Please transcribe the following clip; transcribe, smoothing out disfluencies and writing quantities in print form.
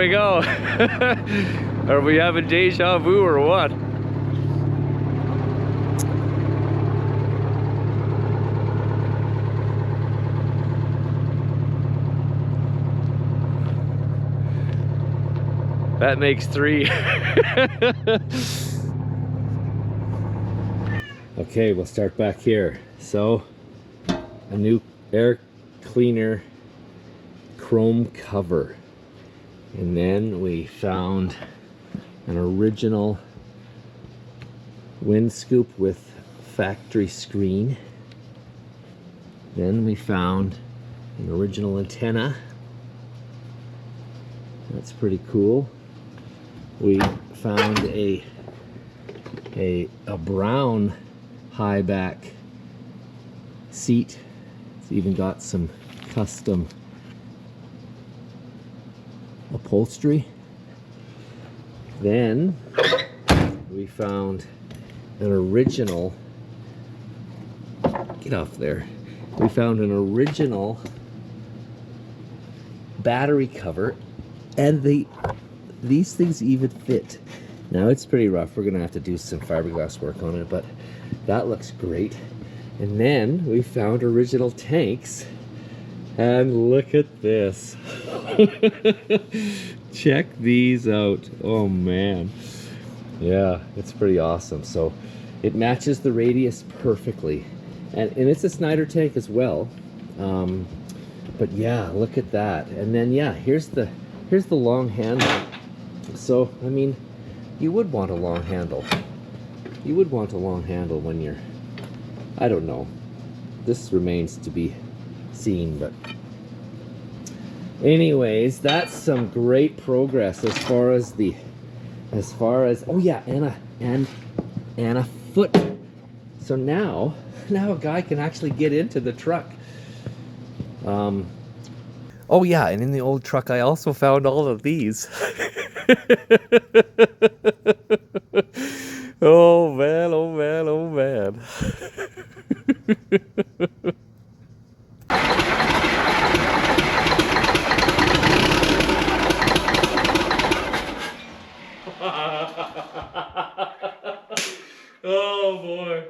we go. Are we having deja vu or what? That makes 3. Okay, we'll start back here. So, a new air cleaner chrome cover. And then we found an original wind scoop with factory screen. Then we found an original antenna. That's pretty cool. We found a brown high back seat. It's even got some custom upholstery. Then we found an original, get off there, we found an original battery cover, and these things even fit. Now it's pretty rough. We're gonna have to do some fiberglass work on it, but that looks great. And then we found original tanks, and look at this. Check these out. Oh man, yeah, it's pretty awesome. So it matches the radius perfectly, and it's a Snyder tank as well. But yeah, look at that. And then yeah, here's the long handle. So I mean, you would want a long handle. You would want a long handle when you're, I don't know. This remains to be seen, but anyways, that's some great progress as far as oh yeah, and a foot. So now a guy can actually get into the truck. Oh yeah, and in the old truck I also found all of these. Oh man, oh man, oh man. Oh boy.